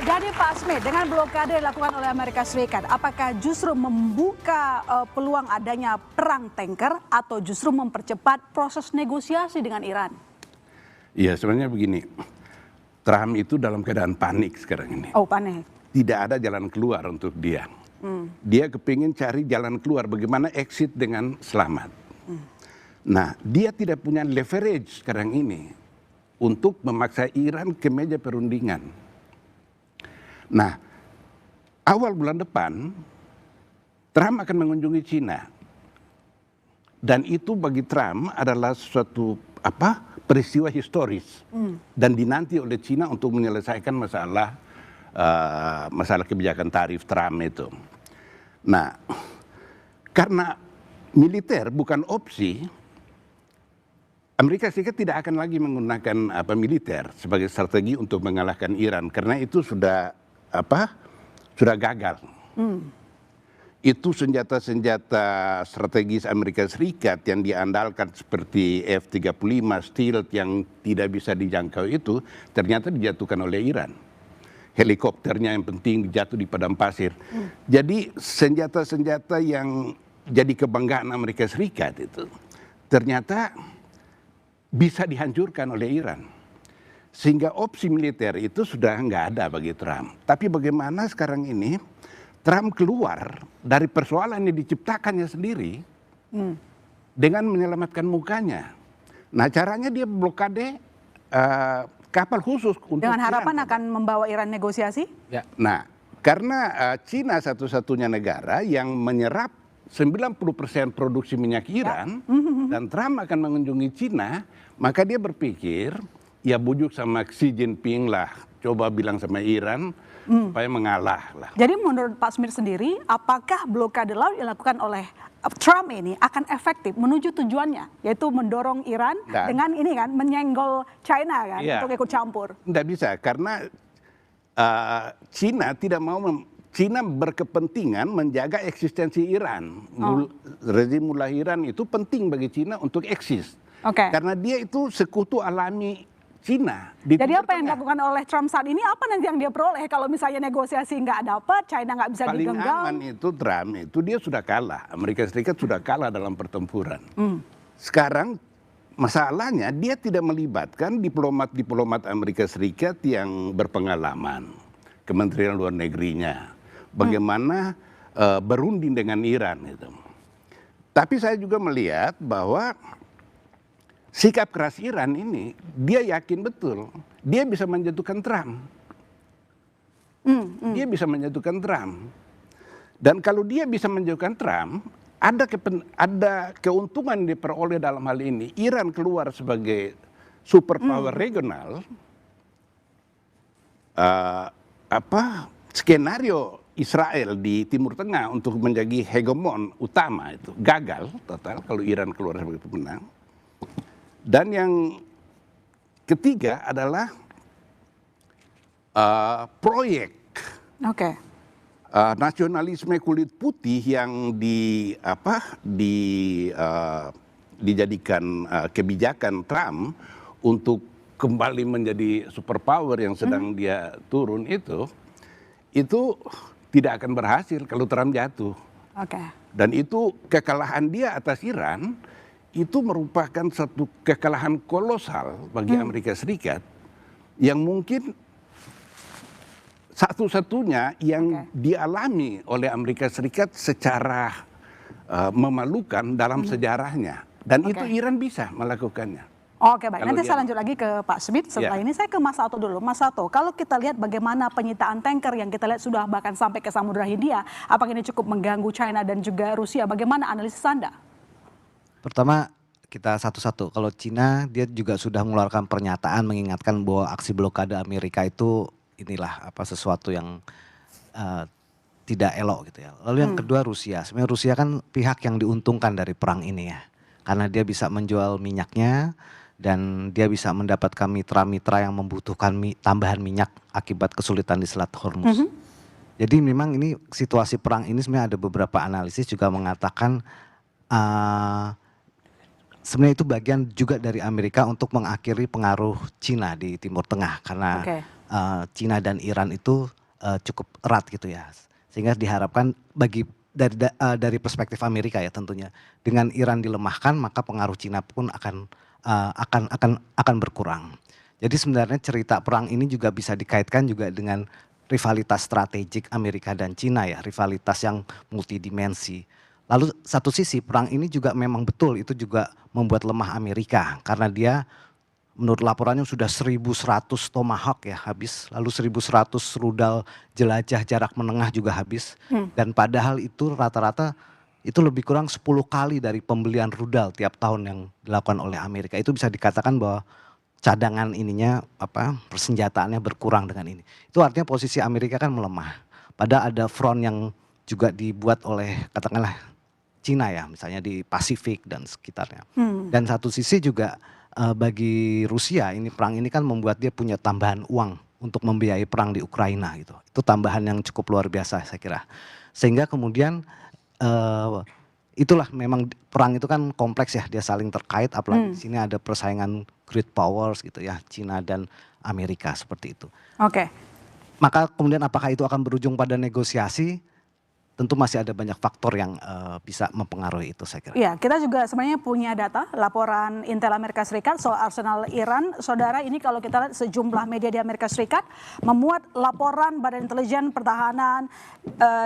Jadi Pak Smith, dengan blokade dilakukan oleh Amerika Serikat, apakah justru membuka peluang adanya perang tanker atau justru mempercepat proses negosiasi dengan Iran? Iya, sebenarnya begini, Trump itu dalam keadaan panik sekarang ini. Oh, panik. Tidak ada jalan keluar untuk dia. Dia kepingin cari jalan keluar, bagaimana exit dengan selamat. Nah, dia tidak punya leverage sekarang ini untuk memaksa Iran ke meja perundingan. Nah, awal bulan depan, Trump akan mengunjungi Cina. Dan itu bagi Trump adalah suatu peristiwa historis. Dan dinanti oleh Cina untuk menyelesaikan masalah kebijakan tarif Trump itu. Nah, karena militer bukan opsi, Amerika Serikat tidak akan lagi menggunakan militer sebagai strategi untuk mengalahkan Iran, karena itu sudah gagal. Itu senjata-senjata strategis Amerika Serikat yang diandalkan seperti F-35 Stealth yang tidak bisa dijangkau itu ternyata dijatuhkan oleh Iran. Helikopternya yang penting dijatuh di padang pasir. Jadi senjata-senjata yang jadi kebanggaan Amerika Serikat itu ternyata bisa dihancurkan oleh Iran. Sehingga opsi militer itu sudah nggak ada bagi Trump. Tapi bagaimana sekarang ini Trump keluar dari persoalan yang diciptakannya sendiri dengan menyelamatkan mukanya. Nah, caranya dia blokade kapal khusus untuk dengan harapan akan membawa Iran negosiasi? Ya. Nah, karena Cina satu-satunya negara yang menyerap 90% produksi minyak Iran dan Trump akan mengunjungi Cina, maka dia berpikir ya bujuk sama Xi Jinping lah, coba bilang sama Iran supaya mengalah lah. Jadi menurut Pak Smith sendiri, apakah blokade laut yang dilakukan oleh Trump ini akan efektif menuju tujuannya, yaitu mendorong Iran dengan ini kan, menyenggol China kan, untuk ikut campur? Tidak bisa, karena Cina tidak mau, Cina berkepentingan menjaga eksistensi Iran. Rezim mullah Iran itu penting bagi Cina untuk eksis. Karena dia itu sekutu alami Cina. Jadi apa yang dilakukan oleh Trump saat ini, apa nanti yang dia peroleh kalau misalnya negosiasi nggak dapat, China nggak bisa digenggam? Paling aman itu Trump itu dia sudah kalah, Amerika Serikat sudah kalah dalam pertempuran. Sekarang masalahnya dia tidak melibatkan diplomat-diplomat Amerika Serikat yang berpengalaman, Kementerian Luar Negerinya, bagaimana berunding dengan Iran itu. Tapi saya juga melihat bahwa sikap keras Iran ini, dia yakin betul, dia bisa menjatuhkan Trump. Dia bisa menjatuhkan Trump. Dan kalau dia bisa menjatuhkan Trump, ada keuntungan yang diperoleh dalam hal ini. Iran keluar sebagai superpower regional. Skenario Israel di Timur Tengah untuk menjadi hegemon utama itu gagal total kalau Iran keluar sebagai pemenang. Dan yang ketiga adalah proyek nasionalisme kulit putih yang dijadikan kebijakan Trump untuk kembali menjadi superpower yang sedang dia turun itu tidak akan berhasil kalau Trump jatuh. Dan itu kekalahan dia atas Iran itu merupakan satu kekalahan kolosal bagi Amerika Serikat yang mungkin satu-satunya yang dialami oleh Amerika Serikat secara memalukan dalam sejarahnya. Dan itu Iran bisa melakukannya. Oke, baik. Nanti saya lanjut lagi ke Pak Smith. Setelah ini saya ke Mas Sato dulu. Mas Sato, kalau kita lihat bagaimana penyitaan tanker yang kita lihat sudah bahkan sampai ke Samudra Hindia, apakah ini cukup mengganggu China dan juga Rusia? Bagaimana analisis Anda? Pertama kita satu-satu, kalau Cina dia juga sudah mengeluarkan pernyataan mengingatkan bahwa aksi blokade Amerika itu inilah sesuatu yang tidak elok gitu ya. Lalu yang kedua Rusia, sebenarnya Rusia kan pihak yang diuntungkan dari perang ini ya. Karena dia bisa menjual minyaknya dan dia bisa mendapatkan mitra-mitra yang membutuhkan tambahan minyak akibat kesulitan di Selat Hormuz. Jadi memang ini situasi perang ini sebenarnya ada beberapa analisis juga mengatakan sebenarnya itu bagian juga dari Amerika untuk mengakhiri pengaruh Cina di Timur Tengah karena Cina dan Iran itu cukup erat gitu ya. Sehingga diharapkan dari perspektif Amerika ya tentunya, dengan Iran dilemahkan maka pengaruh Cina pun akan berkurang. Jadi sebenarnya cerita perang ini juga bisa dikaitkan juga dengan rivalitas strategik Amerika dan Cina ya, rivalitas yang multidimensi. Lalu satu sisi perang ini juga memang betul itu juga membuat lemah Amerika karena dia menurut laporannya sudah 1.100 Tomahawk ya habis, lalu 1.100 rudal jelajah jarak menengah juga habis. Dan padahal itu rata-rata itu lebih kurang 10 kali dari pembelian rudal tiap tahun yang dilakukan oleh Amerika. Itu bisa dikatakan bahwa cadangan persenjataannya berkurang dengan ini. Itu artinya posisi Amerika kan melemah. Padahal ada front yang juga dibuat oleh katakanlah Cina ya, misalnya di Pasifik dan sekitarnya. Dan satu sisi juga bagi Rusia perang ini kan membuat dia punya tambahan uang untuk membiayai perang di Ukraina gitu. Itu tambahan yang cukup luar biasa saya kira. Sehingga kemudian itulah memang perang itu kan kompleks ya, dia saling terkait apalagi di sini ada persaingan great powers gitu ya, Cina dan Amerika seperti itu. Oke. Maka kemudian apakah itu akan berujung pada negosiasi? Tentu masih ada banyak faktor yang bisa mempengaruhi itu saya kira. Iya, kita juga sebenarnya punya data laporan Intel Amerika Serikat soal arsenal Iran. Saudara, ini kalau kita lihat sejumlah media di Amerika Serikat memuat laporan Badan Intelijen Pertahanan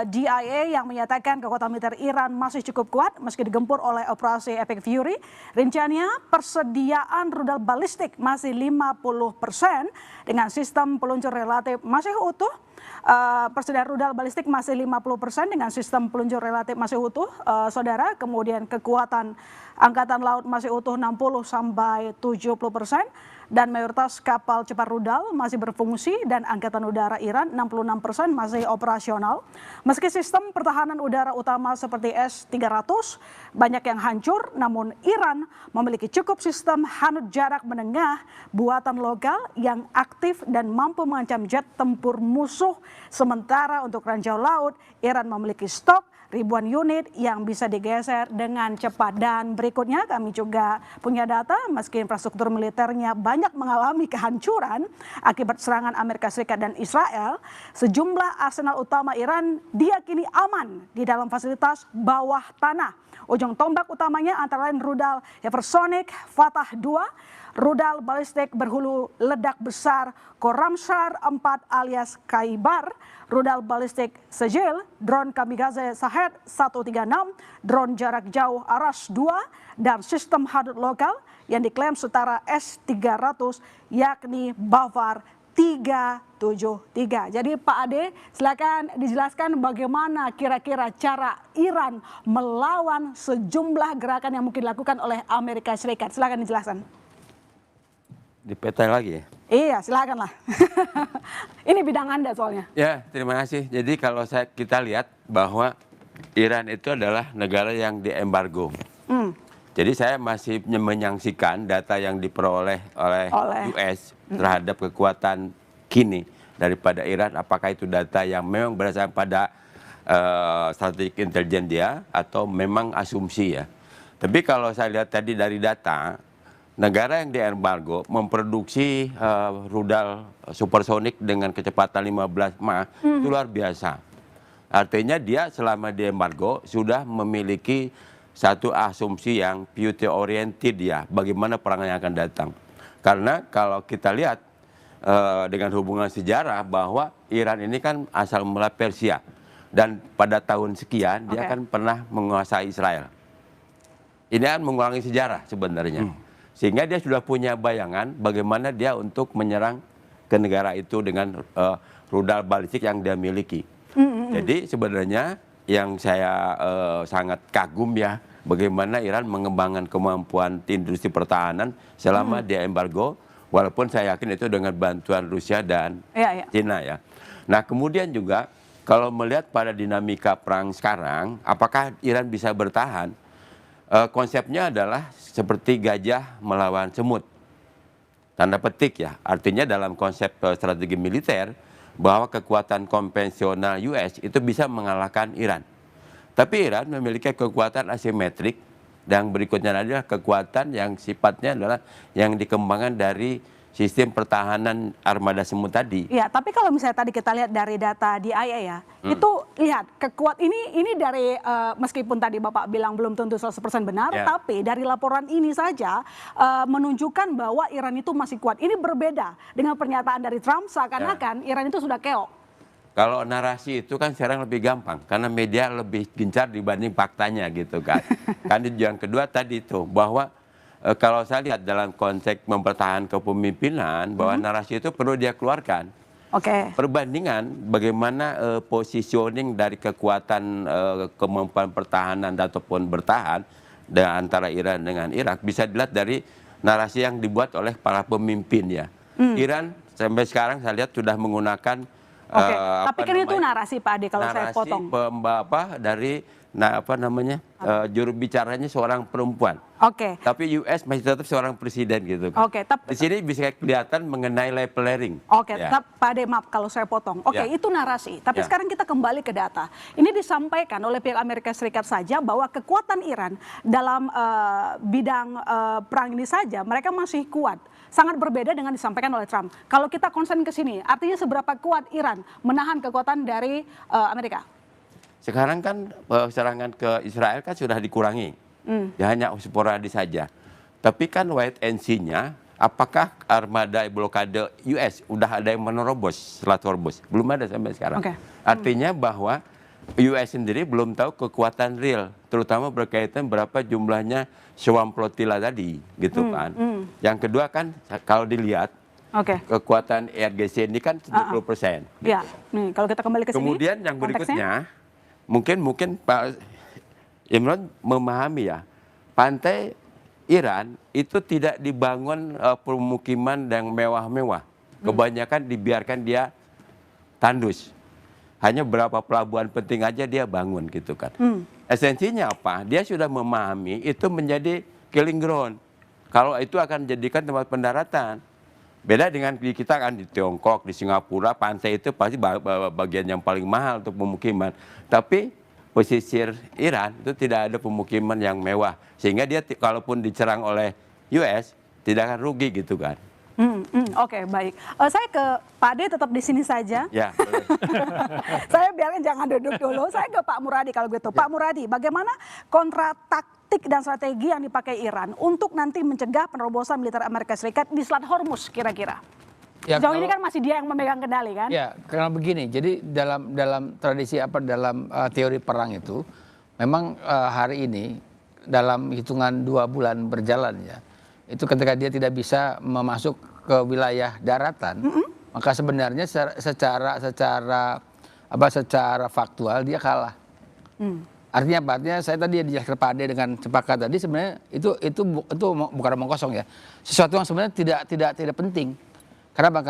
DIA yang menyatakan kekuatan militer Iran masih cukup kuat meski digempur oleh operasi Epic Fury. Rinciannya persediaan rudal balistik masih 50% dengan sistem peluncur relatif masih utuh. Persediaan rudal balistik masih 50% dengan sistem peluncur relatif masih utuh, saudara. Kemudian kekuatan angkatan laut masih utuh 60 sampai 70%. Dan mayoritas kapal cepat rudal masih berfungsi dan angkatan udara Iran 66% masih operasional. Meski sistem pertahanan udara utama seperti S-300 banyak yang hancur, namun Iran memiliki cukup sistem hanut jarak menengah buatan lokal yang aktif dan mampu mengancam jet tempur musuh. Sementara untuk ranjau laut, Iran memiliki stok ribuan unit yang bisa digeser dengan cepat. Dan berikutnya kami juga punya data meski infrastruktur militernya banyak mengalami kehancuran akibat serangan Amerika Serikat dan Israel, sejumlah arsenal utama Iran diyakini aman di dalam fasilitas bawah tanah. Ujung tombak utamanya antara lain rudal hypersonic Fatah 2, rudal balistik berhulu ledak besar Khorramshahr 4 alias Khaibar, rudal balistik Sejil, drone kamikaze Shahed 136, drone jarak jauh Arash 2, dan sistem hadut lokal yang diklaim setara S-300 yakni Bavar 373. Jadi Pak Ade, silakan dijelaskan bagaimana kira-kira cara Iran melawan sejumlah gerakan yang mungkin dilakukan oleh Amerika Serikat. Silakan dijelaskan. Dipetail lagi ya? Iya, silakanlah. Ini bidang Anda soalnya. Ya, terima kasih. Jadi kalau kita lihat bahwa Iran itu adalah negara yang diembargo. Jadi saya masih menyaksikan data yang diperoleh oleh US terhadap kekuatan kini daripada Iran. Apakah itu data yang memang berdasarkan pada strategi intelijen dia atau memang asumsi ya. Tapi kalau saya lihat tadi dari data, negara yang diembargo memproduksi rudal supersonik dengan kecepatan 15 Mach itu luar biasa. Artinya dia selama diembargo sudah memiliki satu asumsi yang future oriented ya, bagaimana perang yang akan datang. Karena kalau kita lihat dengan hubungan sejarah bahwa Iran ini kan asal mula Persia. Dan pada tahun sekian dia kan pernah menguasai Israel. Ini kan mengulangi sejarah sebenarnya. Sehingga dia sudah punya bayangan bagaimana dia untuk menyerang ke negara itu dengan rudal balistik yang dia miliki. Jadi sebenarnya yang saya sangat kagum ya, bagaimana Iran mengembangkan kemampuan industri pertahanan selama dia embargo, walaupun saya yakin itu dengan bantuan Rusia dan Cina ya. Nah kemudian juga kalau melihat pada dinamika perang sekarang, apakah Iran bisa bertahan? Konsepnya adalah seperti gajah melawan semut. Tanda petik ya, artinya dalam konsep strategi militer bahwa kekuatan konvensional US itu bisa mengalahkan Iran. Tapi Iran memiliki kekuatan asimetrik dan berikutnya adalah kekuatan yang sifatnya adalah yang dikembangkan dari sistem pertahanan armada semut tadi. Ya, tapi kalau misalnya tadi kita lihat dari data DIA ya, itu lihat ini dari meskipun tadi Bapak bilang belum tentu 100% benar, tapi dari laporan ini saja menunjukkan bahwa Iran itu masih kuat. Ini berbeda dengan pernyataan dari Trump seakan-akan Iran itu sudah keok. Kalau narasi itu kan sekarang lebih gampang karena media lebih gencar dibanding faktanya gitu kan. Kan yang kedua tadi itu bahwa kalau saya lihat dalam konteks mempertahankan kepemimpinan bahwa narasi itu perlu dia keluarkan. Perbandingan bagaimana positioning dari kekuatan kemampuan pertahanan ataupun bertahan antara Iran dengan Irak bisa dilihat dari narasi yang dibuat oleh para pemimpin ya. Iran sampai sekarang saya lihat sudah menggunakan tapi kan itu narasi Pak Ade kalau saya potong. Dari juru bicaranya seorang perempuan. Tapi US masih tetap seorang presiden gitu. Di sini bisa kelihatan mengenai layering. Pak Ade maaf kalau saya potong. Itu narasi. Tapi sekarang kita kembali ke data. Ini disampaikan oleh pihak Amerika Serikat saja bahwa kekuatan Iran dalam bidang perang ini saja mereka masih kuat. Sangat berbeda dengan disampaikan oleh Trump. Kalau kita concern ke sini, artinya seberapa kuat Iran menahan kekuatan dari Amerika? Sekarang kan serangan ke Israel kan sudah dikurangi. Ya hanya sporadis saja. Tapi kan wait and see-nya, apakah armada blokade US udah ada yang menerobos Selat Hormuz? Belum ada sampai sekarang. Artinya bahwa US sendiri belum tahu kekuatan real, terutama berkaitan berapa jumlahnya Swarm Flotilla tadi, gitu kan. Yang kedua kan kalau dilihat kekuatan IRGC ini kan 70%. Ya, nih kalau kita kembali ke sini. Kemudian yang berikutnya, mungkin Pak Imran memahami ya, pantai Iran itu tidak dibangun pemukiman yang mewah-mewah. Kebanyakan dibiarkan dia tandus. Hanya beberapa pelabuhan penting aja dia bangun gitu kan. Esensinya apa? Dia sudah memahami itu menjadi killing ground. Kalau itu akan jadikan tempat pendaratan. Beda dengan di kita kan di Tiongkok, di Singapura, pantai itu pasti bagian yang paling mahal untuk pemukiman. Tapi pesisir Iran itu tidak ada pemukiman yang mewah. Sehingga dia kalaupun diserang oleh US tidak akan rugi gitu kan. Baik. Saya ke Pak Ade tetap di sini saja. Ya. Saya biarin jangan duduk dulu. Saya ke Pak Muradi kalau gitu. Pak Muradi, bagaimana kontra taktik dan strategi yang dipakai Iran untuk nanti mencegah penerobosan militer Amerika Serikat di Selat Hormuz kira-kira? Ya, sejauh ini kan masih dia yang memegang kendali kan? Ya, karena begini. Jadi dalam tradisi dalam teori perang itu, memang hari ini dalam hitungan 2 bulan berjalan ya. Itu ketika dia tidak bisa memasuk ke wilayah daratan, maka sebenarnya secara faktual dia kalah. Artinya apa? Artinya saya tadi dijelaskan Pak Ade dengan sepakat tadi sebenarnya itu bukan omong kosong ya. Sesuatu yang sebenarnya tidak penting. Kenapa?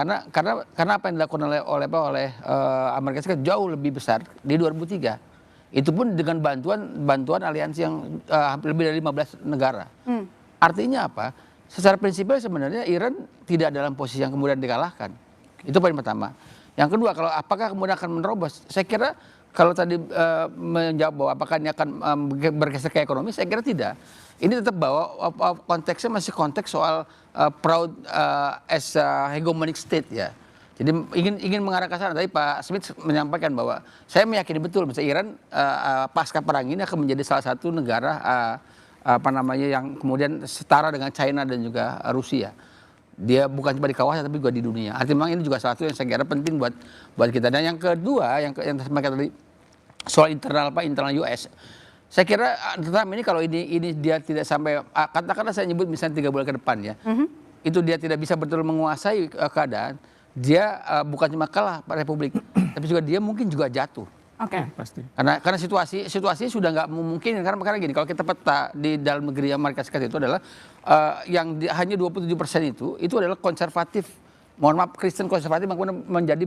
Karena apa yang dilakukan oleh Amerika Serikat jauh lebih besar di 2003. Itu pun dengan bantuan aliansi yang lebih dari 15 negara. Artinya apa? Secara prinsipil sebenarnya Iran tidak dalam posisi yang kemudian dikalahkan. Itu poin pertama. Yang kedua, kalau apakah kemudian akan menerobos? Saya kira kalau tadi menjawab bahwa apakah ini akan bergeser ke ekonomi, saya kira tidak. Ini tetap bahwa konteksnya masih konteks soal proud as a hegemonic state ya. Jadi ingin mengarah ke sana. Tadi Pak Smith menyampaikan bahwa saya meyakini betul misalnya Iran pasca perang ini akan menjadi salah satu negara yang kemudian setara dengan China dan juga Rusia. Dia bukan cuma di kawasan tapi juga di dunia. Artinya memang ini juga salah satu yang saya kira penting buat kita. Dan yang kedua yang saya tadi soal internal US. Saya kira Trump ini kalau ini dia tidak sampai katakanlah saya nyebut misalnya 3 bulan ke depan ya. Itu dia tidak bisa betul menguasai keadaan. Dia bukan cuma kalah Republik, tapi juga dia mungkin juga jatuh. Pasti. Karena situasi sudah nggak memungkinkan karena gini, kalau kita peta di dalam negeri Amerika Serikat itu adalah hanya 27% itu adalah konservatif, mohon maaf Kristen konservatif menjadi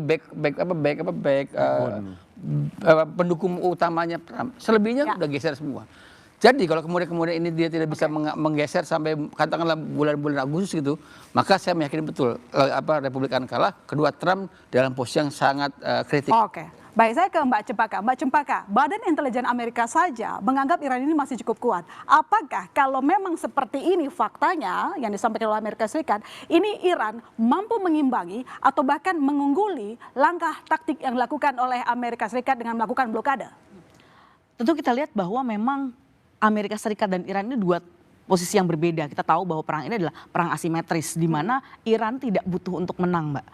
pendukung utamanya Trump. Selebihnya udah geser semua. Jadi kalau kemudian ini dia tidak bisa menggeser sampai katakanlah bulan-bulan Agustus gitu, maka saya meyakini betul Republikan kalah. Kedua, Trump dalam posisi yang sangat kritik. Baik, saya ke Mbak Cempaka. Mbak Cempaka, Badan Intelijen Amerika saja menganggap Iran ini masih cukup kuat. Apakah kalau memang seperti ini faktanya yang disampaikan oleh Amerika Serikat, ini Iran mampu mengimbangi atau bahkan mengungguli langkah taktik yang dilakukan oleh Amerika Serikat dengan melakukan blokade? Tentu kita lihat bahwa memang Amerika Serikat dan Iran ini dua posisi yang berbeda. Kita tahu bahwa perang ini adalah perang asimetris, di mana Iran tidak butuh untuk menang, Mbak.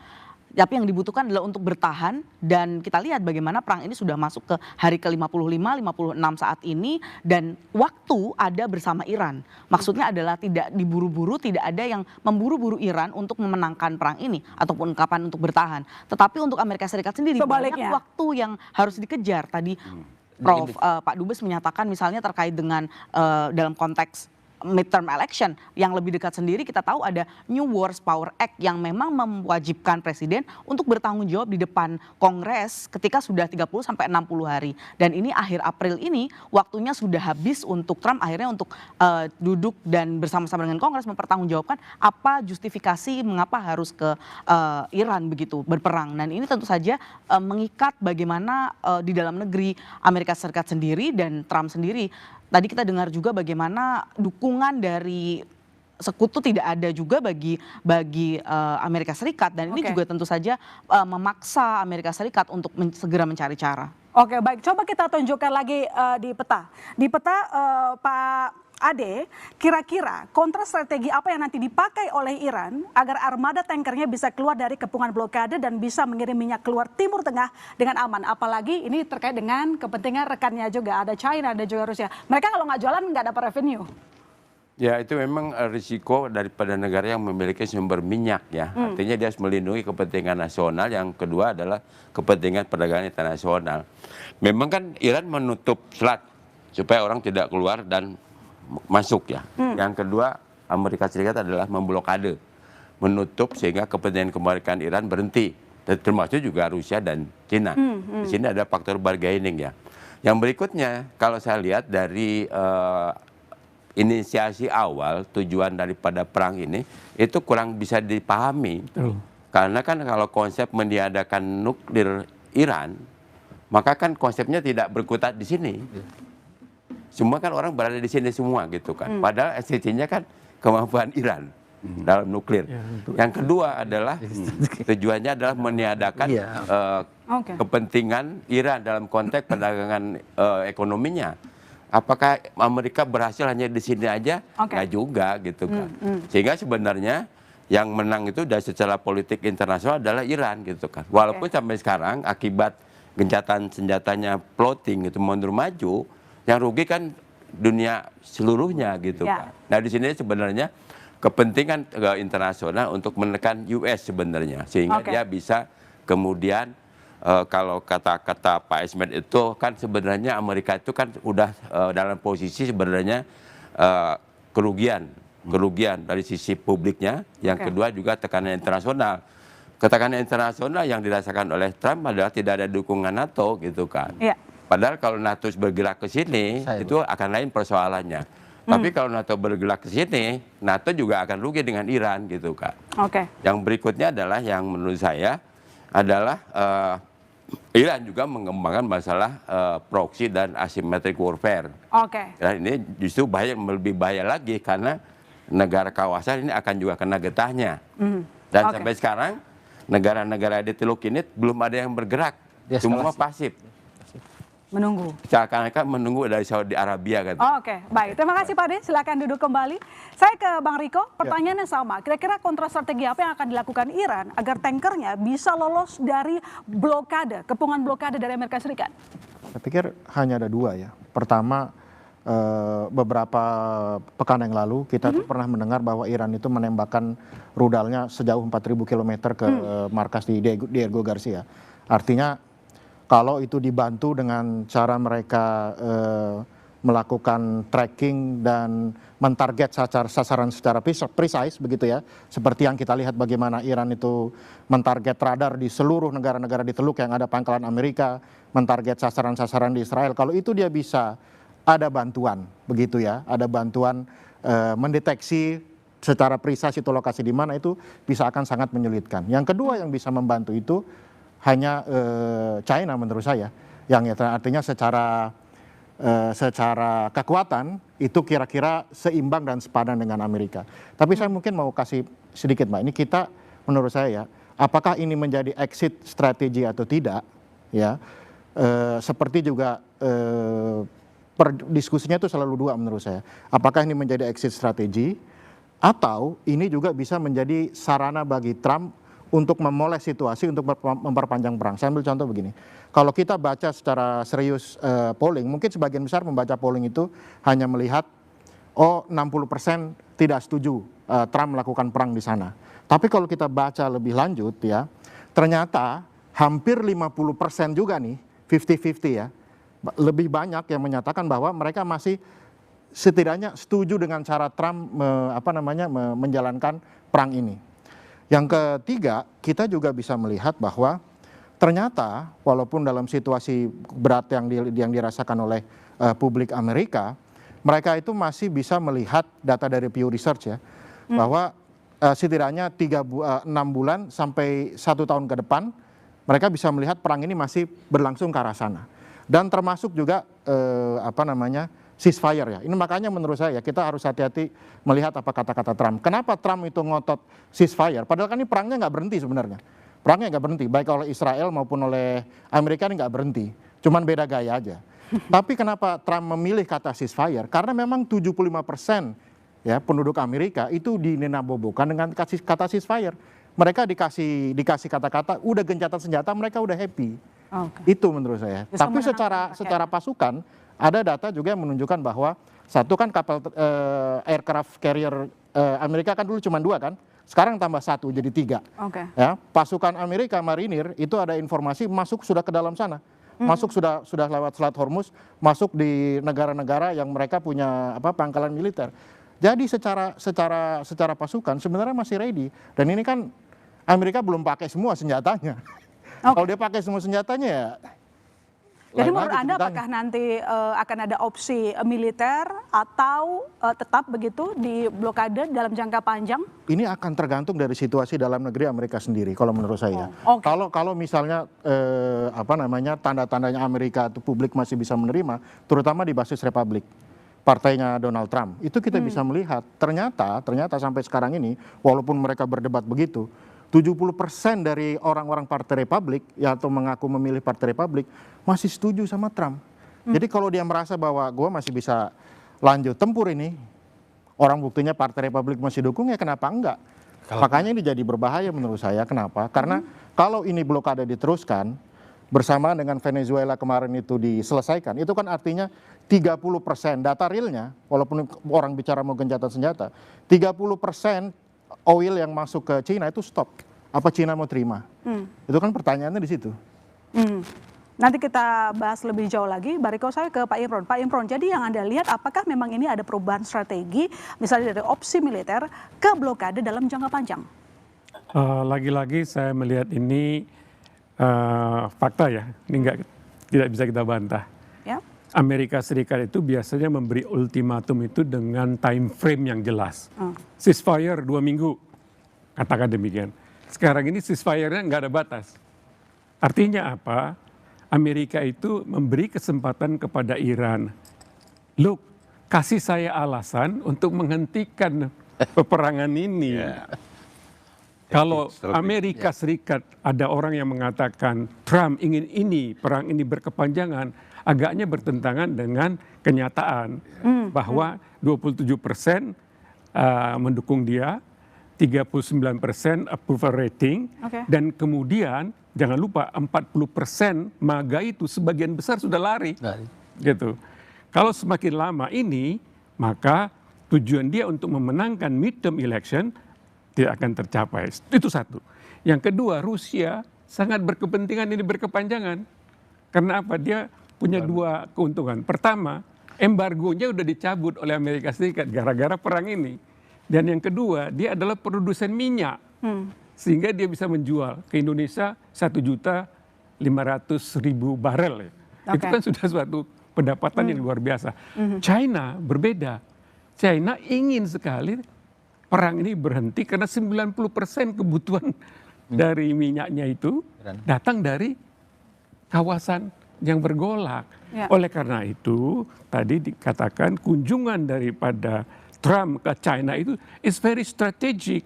Tapi yang dibutuhkan adalah untuk bertahan, dan kita lihat bagaimana perang ini sudah masuk ke hari ke-55, 56 saat ini, dan waktu ada bersama Iran. Maksudnya adalah tidak diburu-buru, tidak ada yang memburu-buru Iran untuk memenangkan perang ini ataupun kapan untuk bertahan. Tetapi untuk Amerika Serikat sendiri banyak waktu yang harus dikejar. Tadi Prof. Pak Dubes menyatakan misalnya terkait dengan dalam konteks midterm election yang lebih dekat sendiri, kita tahu ada New Wars Power Act yang memang mewajibkan presiden untuk bertanggung jawab di depan Kongres ketika sudah 30 sampai 60 hari. Dan ini akhir April ini waktunya sudah habis untuk Trump akhirnya untuk duduk dan bersama-sama dengan Kongres mempertanggungjawabkan apa justifikasi mengapa harus ke Iran begitu berperang. Dan ini tentu saja mengikat bagaimana di dalam negeri Amerika Serikat sendiri dan Trump sendiri. Tadi kita dengar juga bagaimana dukungan dari sekutu tidak ada juga bagi Amerika Serikat, dan ini juga tentu saja memaksa Amerika Serikat untuk segera mencari cara. Oke, baik. Coba kita tunjukkan lagi di peta. Di peta Pak Ade, kira-kira kontra strategi apa yang nanti dipakai oleh Iran agar armada tankernya bisa keluar dari kepungan blokade dan bisa mengirim minyak keluar Timur Tengah dengan aman. Apalagi ini terkait dengan kepentingan rekannya juga, ada China, ada juga Rusia. Mereka kalau nggak jualan nggak dapat revenue. Ya, itu memang risiko daripada negara yang memiliki sumber minyak ya. Artinya dia harus melindungi kepentingan nasional. Yang kedua adalah kepentingan perdagangan internasional. Memang kan Iran menutup selat supaya orang tidak keluar dan masuk ya. Yang kedua, Amerika Serikat adalah memblokade, menutup sehingga kepentingan kemerdekaan Iran berhenti. Termasuk juga Rusia dan Cina. Di sini ada faktor bargaining ya. Yang berikutnya, kalau saya lihat dari inisiasi awal tujuan daripada perang ini itu kurang bisa dipahami. Karena kan kalau konsep meniadakan nuklir Iran, maka kan konsepnya tidak berkutat di sini. Semua kan orang berada di sini semua gitu kan. Padahal esensinya kan kemampuan Iran dalam nuklir. Yang kedua adalah tujuannya adalah meniadakan kepentingan Iran dalam konteks perdagangan ekonominya. Apakah Amerika berhasil hanya di sini aja? Nggak juga gitu kan. Sehingga sebenarnya yang menang itu dari secara politik internasional adalah Iran gitu kan. Walaupun sampai sekarang akibat gencatan senjatanya floating itu mundur maju, yang rugi kan dunia seluruhnya gitu kan. Nah di sini sebenarnya kepentingan internasional untuk menekan US sebenarnya, sehingga dia bisa kemudian kalau kata-kata Pak Ismet itu kan sebenarnya Amerika itu kan udah dalam posisi sebenarnya kerugian dari sisi publiknya. Yang kedua juga tekanan internasional. Tekanan internasional yang dirasakan oleh Trump adalah tidak ada dukungan NATO gitu kan. Padahal kalau NATO bergerak ke sini itu akan lain persoalannya. Tapi kalau NATO bergerak ke sini, NATO juga akan rugi dengan Iran gitu kan. Yang berikutnya adalah yang menurut saya adalah Iran juga mengembangkan masalah proxy dan asymmetric warfare. Dan ini justru lebih bahaya lagi karena negara kawasan ini akan juga kena getahnya. Dan sampai sekarang negara-negara di Teluk ini belum ada yang bergerak, semua pasif. Menunggu. Seakan-akan menunggu dari Saudi Arabia kan. Baik. Terima kasih Pak De. Silakan duduk kembali. Saya ke Bang Riko. Pertanyaannya sama. Kira-kira kontra strategi apa yang akan dilakukan Iran agar tankernya bisa lolos dari blokade, kepungan blokade dari Amerika Serikat? Saya pikir hanya ada dua ya. Pertama, beberapa pekan yang lalu kita tuh pernah mendengar bahwa Iran itu menembakkan rudalnya sejauh 4.000 km ke markas di Diego Garcia. Artinya kalau itu dibantu dengan cara mereka melakukan tracking dan mentarget sasaran secara precise begitu ya. Seperti yang kita lihat bagaimana Iran itu mentarget radar di seluruh negara-negara di Teluk yang ada pangkalan Amerika, mentarget sasaran-sasaran di Israel. Kalau itu dia bisa ada bantuan begitu ya, ada bantuan mendeteksi secara precise itu lokasi di mana, itu bisa akan sangat menyulitkan. Yang kedua yang bisa membantu itu hanya China menurut saya, yang artinya secara kekuatan itu kira-kira seimbang dan sepadan dengan Amerika. Tapi saya mungkin mau kasih sedikit Mbak, ini kita menurut saya ya, apakah ini menjadi exit strategi atau tidak, ya, seperti juga diskusinya itu selalu dua menurut saya. Apakah ini menjadi exit strategi, atau ini juga bisa menjadi sarana bagi Trump untuk memoles situasi untuk memperpanjang perang. Saya ambil contoh begini, kalau kita baca secara serius polling, mungkin sebagian besar membaca polling itu hanya melihat 60% tidak setuju Trump melakukan perang di sana. Tapi kalau kita baca lebih lanjut ya, ternyata hampir 50% juga nih, 50-50 ya, lebih banyak yang menyatakan bahwa mereka masih setidaknya setuju dengan cara Trump menjalankan perang ini. Yang ketiga, kita juga bisa melihat bahwa ternyata walaupun dalam situasi berat yang dirasakan oleh publik Amerika, mereka itu masih bisa melihat data dari Pew Research ya, bahwa setidaknya 6 bulan sampai 1 tahun ke depan, mereka bisa melihat perang ini masih berlangsung ke arah sana. Dan termasuk juga ceasefire ya. Ini makanya menurut saya kita harus hati-hati melihat apa kata-kata Trump. Kenapa Trump itu ngotot ceasefire? Padahal kan ini perangnya nggak berhenti sebenarnya. Perangnya nggak berhenti, baik oleh Israel maupun oleh Amerika ini nggak berhenti. Cuman beda gaya aja. Tapi kenapa Trump memilih kata ceasefire? Karena memang 75% ya penduduk Amerika itu dininabobokan dengan kata ceasefire. Mereka dikasih kata-kata, udah gencatan senjata, mereka udah happy. Okay. Itu menurut saya. Bisa tapi secara pasukan, ada data juga yang menunjukkan bahwa satu kan kapal aircraft carrier Amerika kan dulu cuma 2 kan, sekarang tambah 1 jadi 3. Okay. Ya, pasukan Amerika marinir itu ada informasi masuk sudah ke dalam sana, masuk sudah lewat Selat Hormuz, masuk di negara-negara yang mereka punya pangkalan militer. Jadi secara pasukan sebenarnya masih ready, dan ini kan Amerika belum pakai semua senjatanya. Okay. Kalau dia pakai semua senjatanya ya. Jadi menurut Anda apakah nanti akan ada opsi militer atau tetap begitu di blokade dalam jangka panjang? Ini akan tergantung dari situasi dalam negeri Amerika sendiri kalau menurut saya. Okay. Kalau misalnya tanda-tandanya Amerika itu publik masih bisa menerima, terutama di basis Republik, partainya Donald Trump, itu kita bisa melihat ternyata sampai sekarang ini walaupun mereka berdebat begitu, 70% dari orang-orang Partai Republik ya, atau mengaku memilih Partai Republik masih setuju sama Trump. Jadi kalau dia merasa bahwa gue masih bisa lanjut tempur ini, orang buktinya Partai Republik masih dukung, ya kenapa enggak? Makanya ini jadi berbahaya menurut saya. Kenapa? Karena kalau ini blokade diteruskan bersamaan dengan Venezuela kemarin itu diselesaikan, itu kan artinya 30% data realnya, walaupun orang bicara mau gencatan senjata, 30% oil yang masuk ke Cina itu stop. Apa Cina mau terima? Itu kan pertanyaannya di situ. Nanti kita bahas lebih jauh lagi. Bariko, saya ke Pak Imron. Pak Imron, jadi yang Anda lihat apakah memang ini ada perubahan strategi, misalnya dari opsi militer ke blokade dalam jangka panjang? Lagi-lagi saya melihat ini fakta ya, ini tidak bisa kita bantah. Ya. Amerika Serikat itu biasanya memberi ultimatum itu dengan time frame yang jelas. Ceasefire 2 minggu, katakan demikian. Sekarang ini ceasefire-nya nggak ada batas. Artinya apa? Amerika itu memberi kesempatan kepada Iran. Look, kasih saya alasan untuk menghentikan peperangan ini. Kalau Amerika Serikat ada orang yang mengatakan Trump ingin ini, perang ini berkepanjangan, agaknya bertentangan dengan kenyataan bahwa 27% mendukung dia, 39% approval rating, dan kemudian jangan lupa 40% MAGA itu sebagian besar sudah lari. Gitu. Kalau semakin lama ini, maka tujuan dia untuk memenangkan midterm election tidak akan tercapai. Itu satu. Yang kedua, Rusia sangat berkepentingan ini berkepanjangan. Karena apa? Dia punya 2 keuntungan. Pertama, embargonya udah dicabut oleh Amerika Serikat gara-gara perang ini. Dan yang kedua, dia adalah produsen minyak. Sehingga dia bisa menjual ke Indonesia 1.500.000 barel. Itu kan sudah suatu pendapatan yang luar biasa. China berbeda. China ingin sekali perang ini berhenti karena 90% kebutuhan dari minyaknya itu datang dari kawasan yang bergolak. Oleh karena itu tadi dikatakan kunjungan daripada Trump ke China itu is very strategic.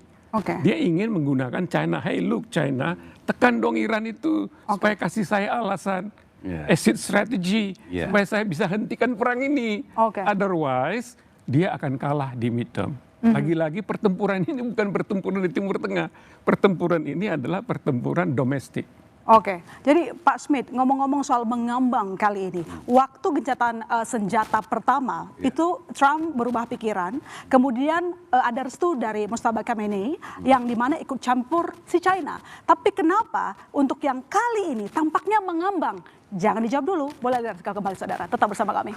Dia ingin menggunakan China, hey look China, tekan dong Iran itu supaya kasih saya alasan. Exit strategy supaya saya bisa hentikan perang ini. Otherwise dia akan kalah di midterm. Lagi-lagi pertempuran ini bukan pertempuran di Timur Tengah. Pertempuran ini adalah pertempuran domestik. Jadi Pak Schmidt ngomong-ngomong soal mengambang kali ini, waktu gencatan senjata pertama itu Trump berubah pikiran, kemudian ada restu dari Mujtaba Khamenei yang dimana ikut campur si China. Tapi kenapa untuk yang kali ini tampaknya mengambang? Jangan dijawab dulu, boleh kembali saudara, tetap bersama kami.